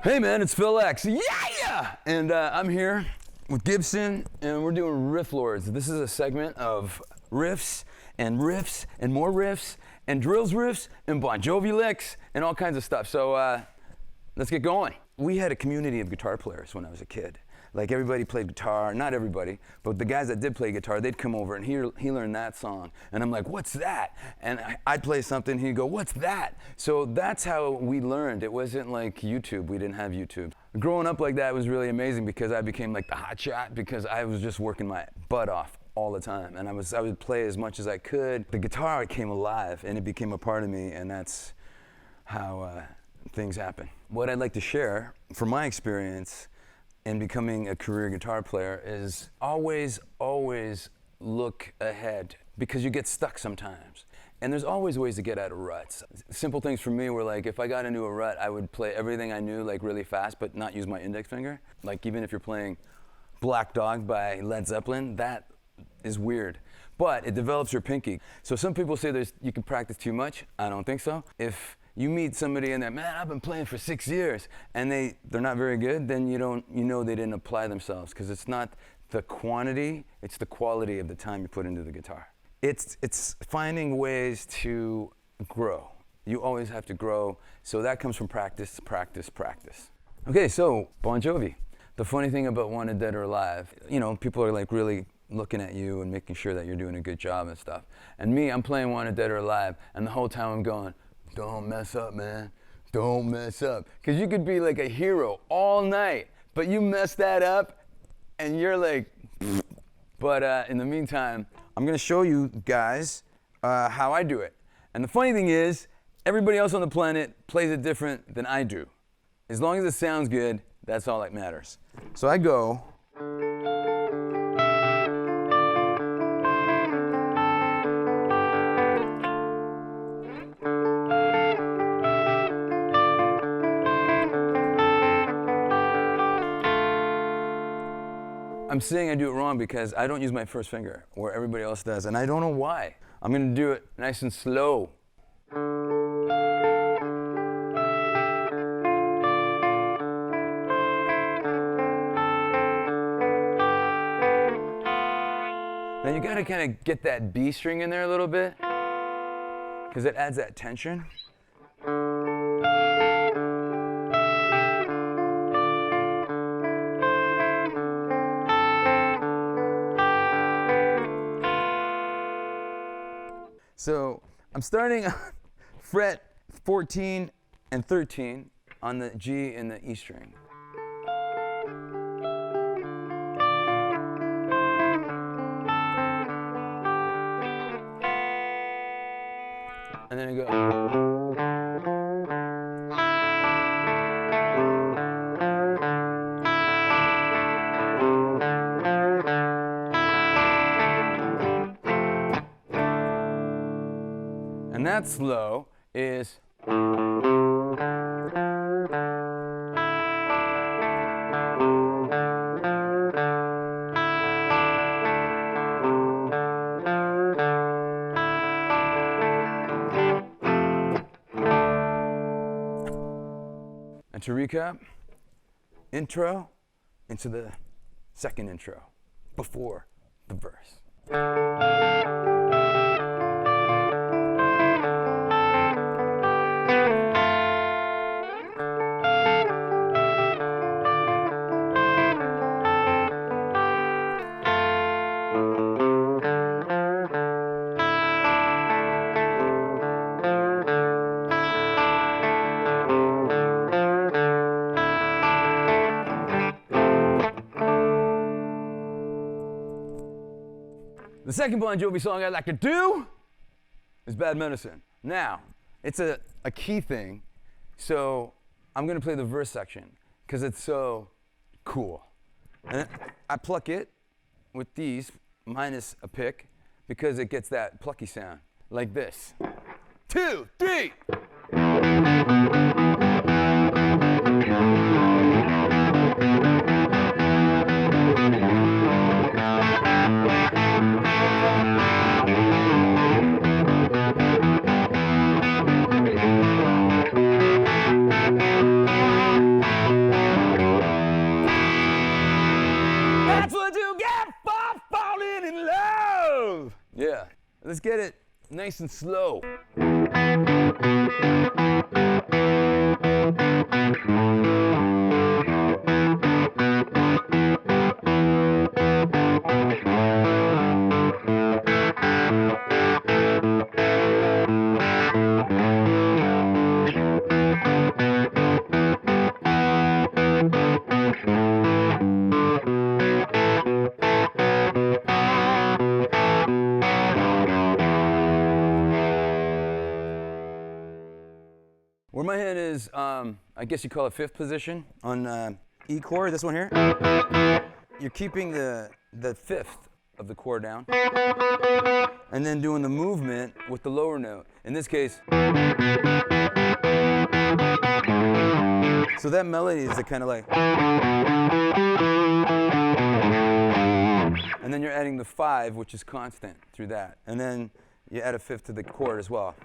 Hey man, it's Phil X. Yeah! And I'm here with Gibson, and we're doing Riff Lords. This is a segment of riffs and more riffs and drills riffs and Bon Jovi licks and all kinds of stuff. So let's get going. We had a community of guitar players when I was a kid. Like everybody played guitar, not everybody, but the guys that did play guitar, they'd come over and he learned that song. And I'm like, what's that? And I'd play something, he'd go, what's that? So that's how we learned. It wasn't like YouTube, we didn't have YouTube. Growing up like that was really amazing because I became like the hot shot because I was just working my butt off all the time. And I would play as much as I could. The guitar came alive and it became a part of me, and that's how things happen. What I'd like to share from my experience in becoming a career guitar player is always look ahead, because you get stuck sometimes. And there's always ways to get out of ruts. Simple things for me were like, if I got into a rut, I would play everything I knew like really fast, but not use my index finger. Like even if you're playing Black Dog by Led Zeppelin, that is weird. But it develops your pinky. So some people say you can practice too much. I don't think so. If you meet somebody and they're, man, I've been playing for 6 years, and they're not very good, then you know they didn't apply themselves, because it's not the quantity, it's the quality of the time you put into the guitar. It's finding ways to grow. You always have to grow, so that comes from practice, practice, practice. Okay, so Bon Jovi. The funny thing about Wanted Dead or Alive, people are like really looking at you and making sure that you're doing a good job and stuff. And me, I'm playing Wanted Dead or Alive, and the whole time I'm going, don't mess up, man. Don't mess up. Because you could be like a hero all night, but you mess that up, and you're like, pfft. But in the meantime, I'm going to show you guys how I do it. And the funny thing is, everybody else on the planet plays it different than I do. As long as it sounds good, that's all that matters. So I go. I'm saying I do it wrong because I don't use my first finger where everybody else does, and I don't know why. I'm gonna do it nice and slow. Now you gotta kind of get that B string in there a little bit, because it adds that tension. So I'm starting on fret 14 and 13 on the G and the E string. And then I go. And that slow is. And to recap, intro into the second intro before the verse. The second Bon Jovi song I'd like to do is Bad Medicine. Now, it's a key thing, so I'm gonna play the verse section because it's so cool. And I pluck it with these minus a pick because it gets that plucky sound like this. 2, 3. Yeah. Let's get it nice and slow. Where my hand is, I guess you call it fifth position on E chord, this one here. You're keeping the fifth of the chord down, and then doing the movement with the lower note. In this case, so that melody is kind of like, and then you're adding the 5, which is constant through that, and then you add a fifth to the chord as well.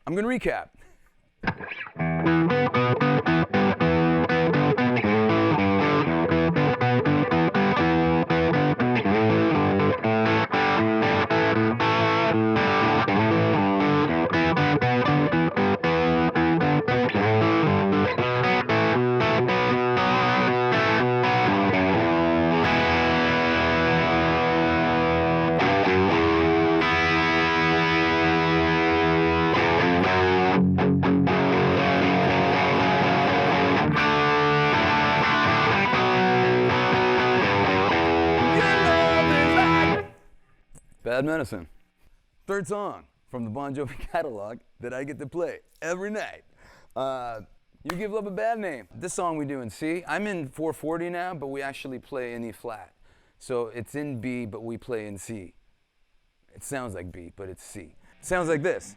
I'm going to recap. Bad Medicine. Third song from the Bon Jovi catalog that I get to play every night. You Give Love a Bad Name. This song we do in C. I'm in 440 now, but we actually play in E flat. So it's in B, but we play in C. It sounds like B, but it's C. It sounds like this.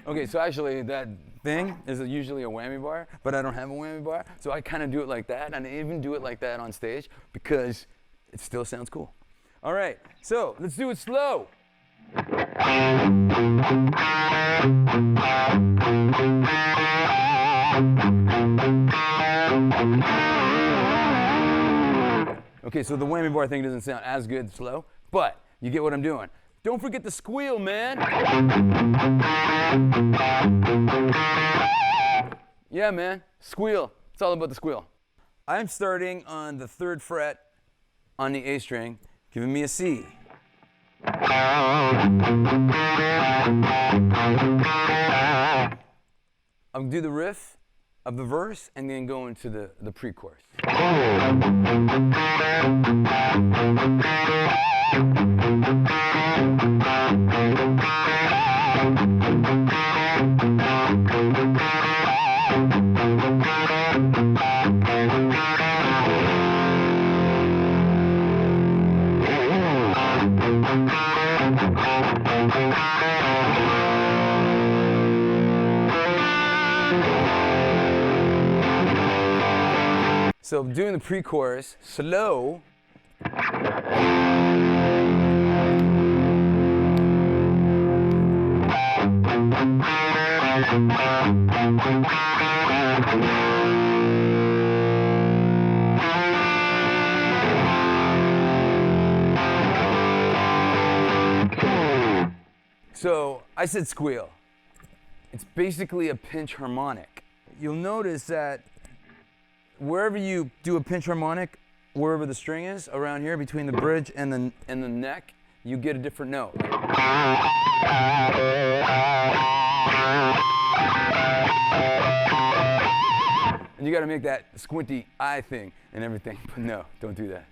Okay, so actually that thing is usually a whammy bar, but I don't have a whammy bar, so I kind of do it like that, and I even do it like that on stage because it still sounds cool. All right, so let's do it slow. Okay, so the whammy bar thing doesn't sound as good slow, but you get what I'm doing. Don't forget the squeal, man. Yeah, man, squeal. It's all about the squeal. I'm starting on the 3rd fret on the A string, giving me a C. I'll do the riff of the verse and then go into the pre-chorus. So doing the pre-chorus slow. So I said squeal. It's basically a pinch harmonic. You'll notice that wherever you do a pinch harmonic, wherever the string is around here between the bridge and the neck, you get a different note. And you got to make that squinty eye thing and everything, but no, don't do that.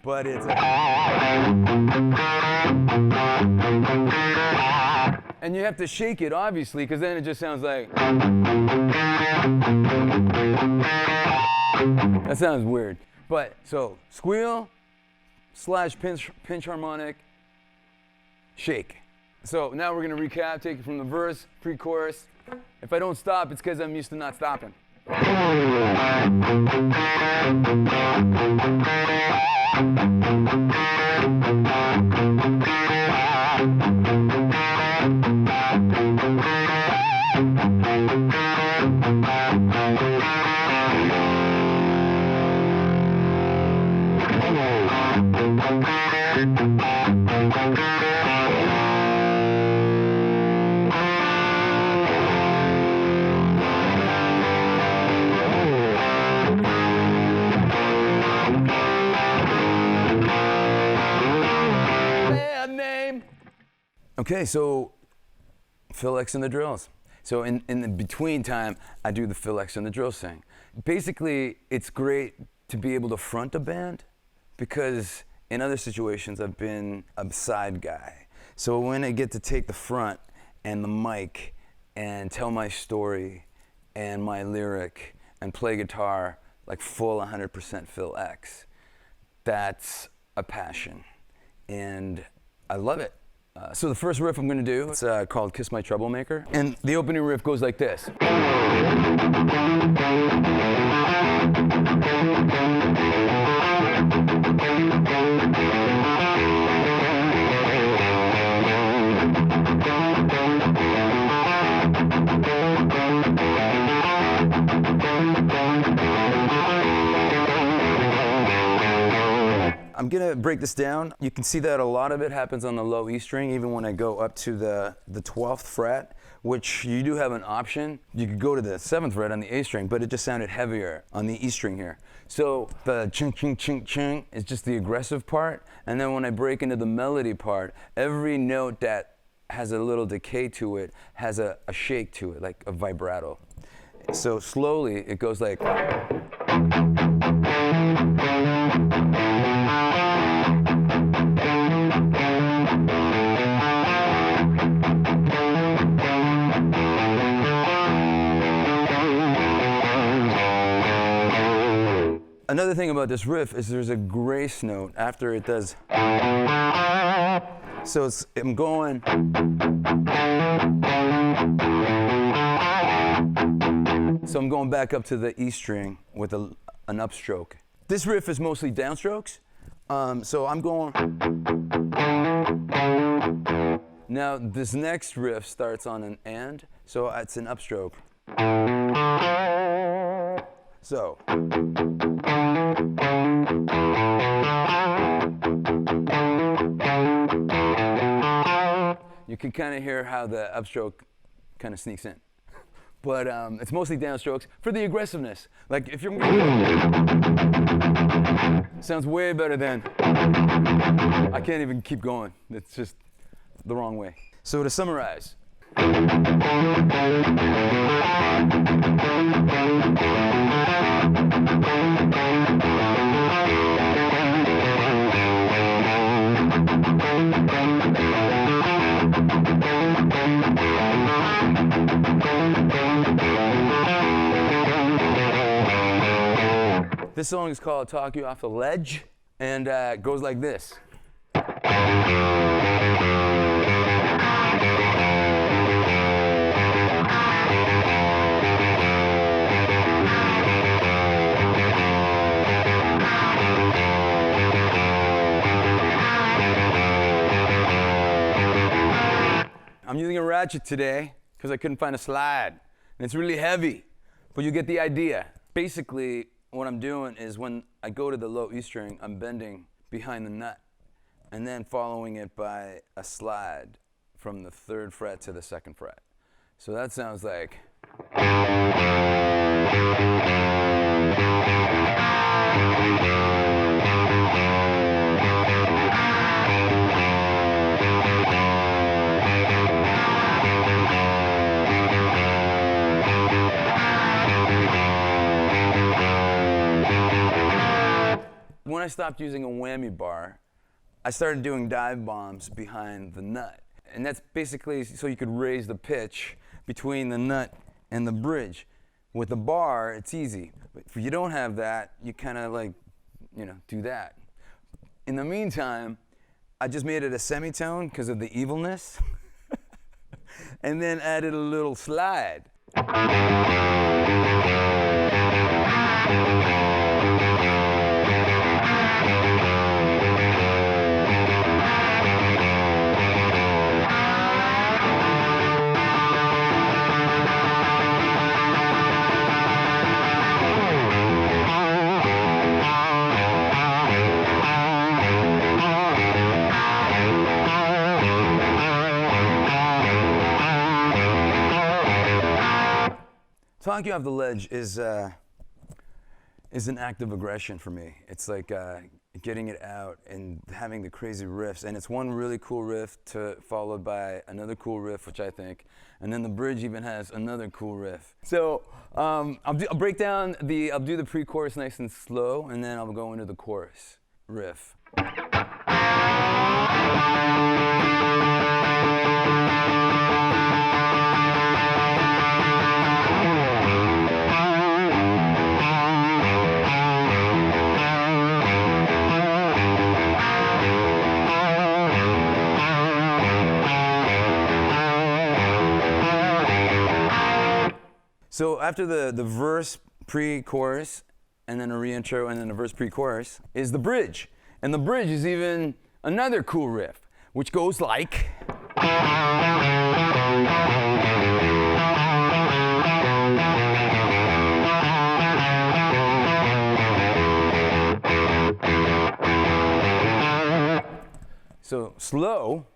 But it's and you have to shake it, obviously, because then it just sounds like. That sounds weird. But, so, squeal / pinch harmonic, shake. So now we're going to recap, take it from the verse, pre-chorus. If I don't stop, it's because I'm used to not stopping. Okay, so Phil X and the drills. So in the between time, I do the Phil X and the drills thing. Basically, it's great to be able to front a band because in other situations, I've been a side guy. So when I get to take the front and the mic and tell my story and my lyric and play guitar like full 100% Phil X, that's a passion. And I love it. So the first riff I'm gonna do, it's called Kiss My Troublemaker. And the opening riff goes like this. I'm gonna break this down. You can see that a lot of it happens on the low E string, even when I go up to the 12th fret, which you do have an option. You could go to the 7th fret on the A string, but it just sounded heavier on the E string here. So the ching, ching, ching, ching is just the aggressive part. And then when I break into the melody part, every note that has a little decay to it has a shake to it, like a vibrato. So slowly it goes like. Another thing about this riff is there's a grace note after it does. So I'm going. So I'm going back up to the E string with an upstroke. This riff is mostly downstrokes, so I'm going. Now this next riff starts on an and, so it's an upstroke. So. You can kind of hear how the upstroke kind of sneaks in. But it's mostly downstrokes for the aggressiveness. Like if you're sounds way better than I can't even keep going. It's just the wrong way. So to summarize. This song is called Talk You Off the Ledge, and it goes like this. I'm using a ratchet today because I couldn't find a slide. And it's really heavy, but you get the idea. Basically, what I'm doing is when I go to the low E string, I'm bending behind the nut and then following it by a slide from the 3rd fret to the 2nd fret. So that sounds like. When I stopped using a whammy bar, I started doing dive bombs behind the nut. And that's basically so you could raise the pitch between the nut and the bridge. With the bar, it's easy. But if you don't have that, you kind of like, do that. In the meantime, I just made it a semitone because of the evilness. And then added a little slide. knocking off the ledge is an act of aggression for me. It's like getting it out and having the crazy riffs. And it's one really cool riff followed by another cool riff, which I think, and then the bridge even has another cool riff. So I'll do the pre-chorus nice and slow, and then I'll go into the chorus riff. So after the verse pre-chorus, and then a re-intro, and then a verse pre-chorus, is the bridge. And the bridge is even another cool riff, which goes like... So slow,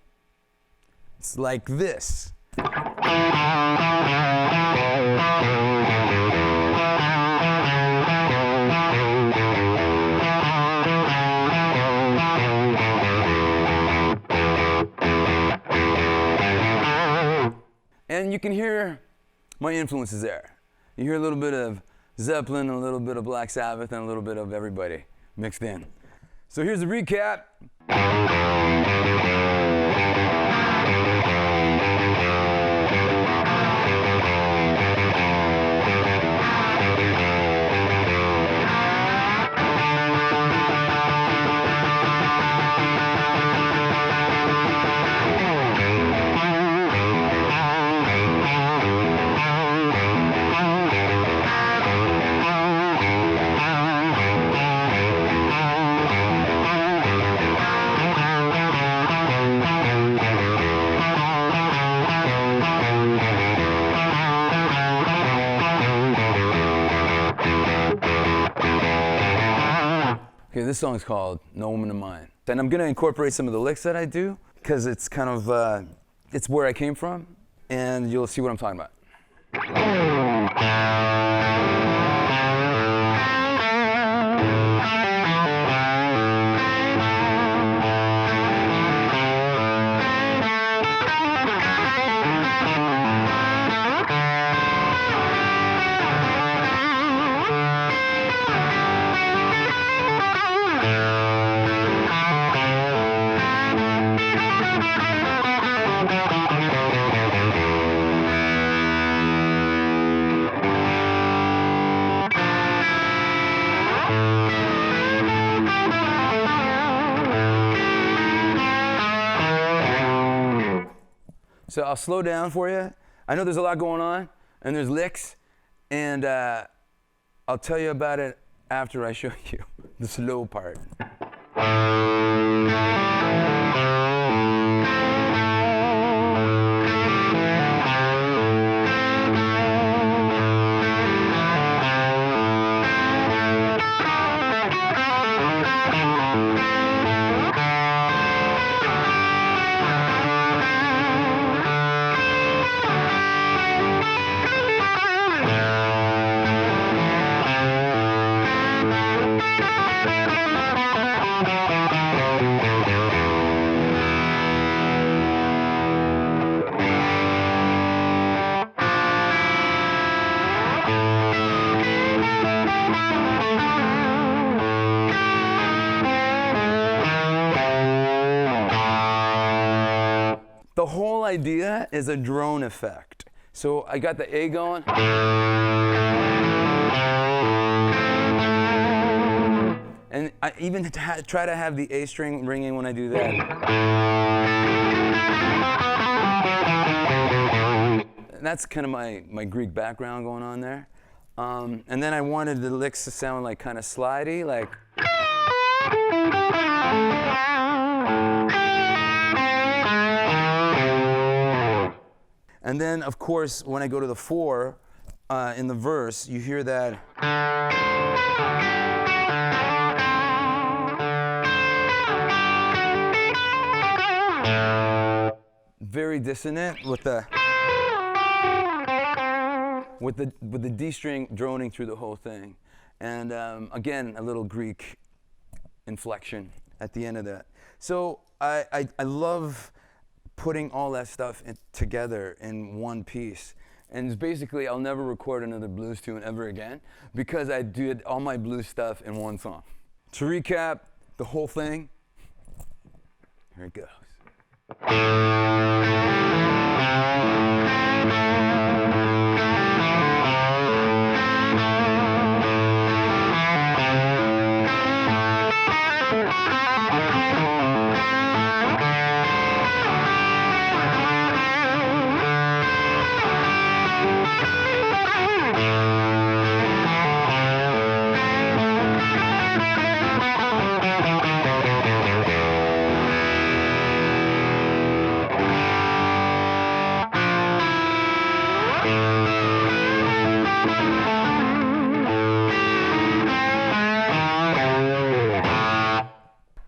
it's like this. And you can hear my influences there. You hear a little bit of Zeppelin, a little bit of Black Sabbath, and a little bit of everybody mixed in. So here's the recap. Okay, this song's called No Woman of Mine. And I'm gonna incorporate some of the licks that I do, because it's kind of, it's where I came from, and you'll see what I'm talking about. So I'll slow down for you. I know there's a lot going on, and there's licks, and I'll tell you about it after I show you the slow part. The whole idea is a drone effect. So I got the A going. And I even try to have the A string ringing when I do that. And that's kind of my Greek background going on there. And then I wanted the licks to sound like kind of slidey, like. And then, of course, when I go to the 4 in the verse, you hear that. Very dissonant with the with the D string droning through the whole thing. And again, a little Greek inflection at the end of that. So I love putting all that stuff together in one piece. And it's basically, I'll never record another blues tune ever again because I did all my blues stuff in one song. To recap the whole thing, here it goes.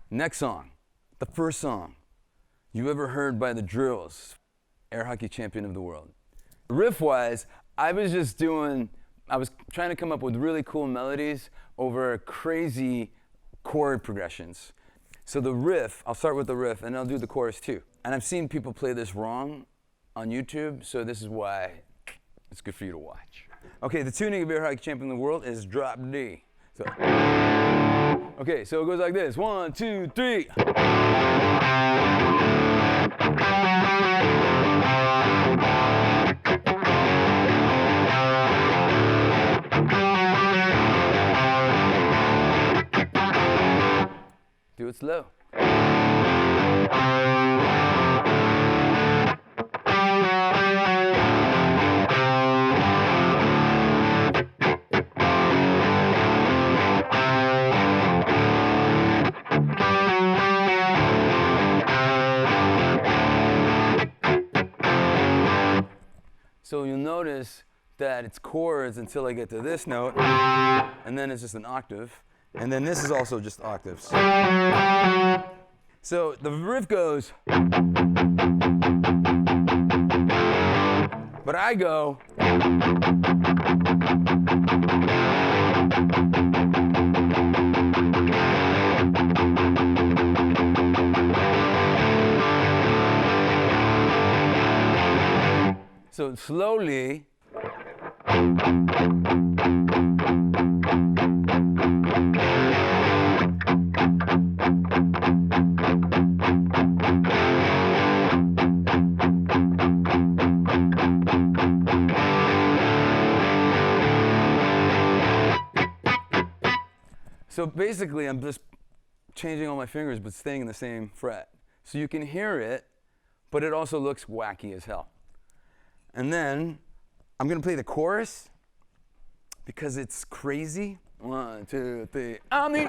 Next song, the first song you ever heard by the Drills, air hockey champion of the world. Riff-wise, I was trying to come up with really cool melodies over crazy chord progressions. So the riff, I'll start with the riff and I'll do the chorus too. And I've seen people play this wrong on YouTube, so this is why it's good for you to watch. Okay, the tuning of air hockey champion of the world is drop D. So, okay, so it goes like this. 1, 2, 3. Do it slow. So you'll notice that it's chords until I get to this note, and then it's just an octave, and then this is also just octaves. So the riff goes, but I go, so slowly, so basically I'm just changing all my fingers but staying in the same fret. So you can hear it, but it also looks wacky as hell. And then I'm gonna play the chorus because it's crazy. 1, 2, 3. I'm the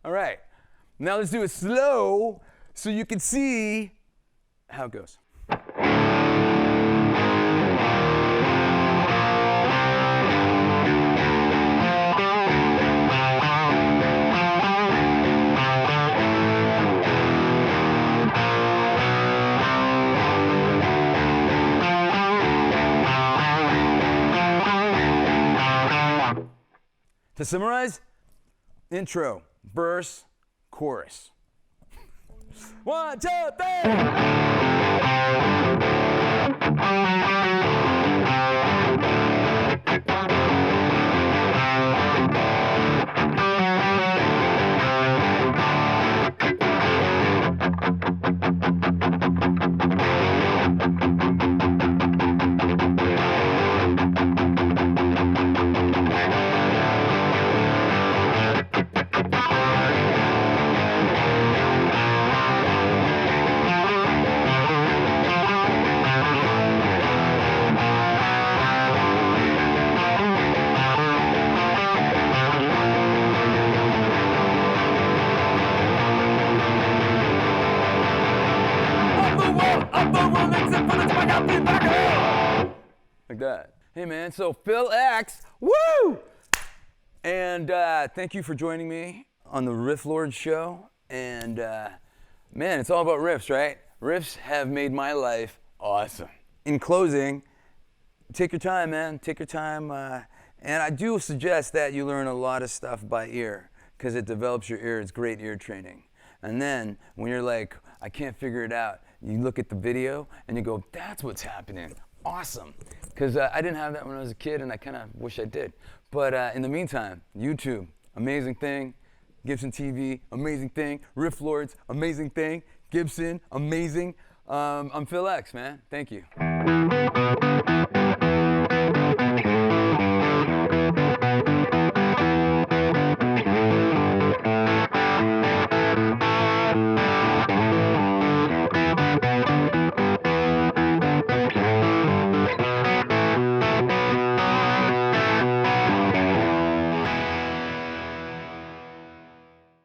all right, now let's do it slow so you can see how it goes. To summarize, intro, verse, chorus. 1, 2, 3! Like that. Hey man, so Phil X, woo! And thank you for joining me on the Riff Lords show. And man, it's all about riffs, right? Riffs have made my life awesome. In closing, take your time, man. Take your time. And I do suggest that you learn a lot of stuff by ear, because it develops your ear. It's great ear training. And then when you're like, I can't figure it out, you look at the video and you go, that's what's happening. Awesome. Because I didn't have that when I was a kid, and I kind of wish I did. But in the meantime, YouTube, amazing thing. GibsonTV, amazing thing. Riff Lords, amazing thing. Gibson, amazing. I'm Phil X, man. Thank you.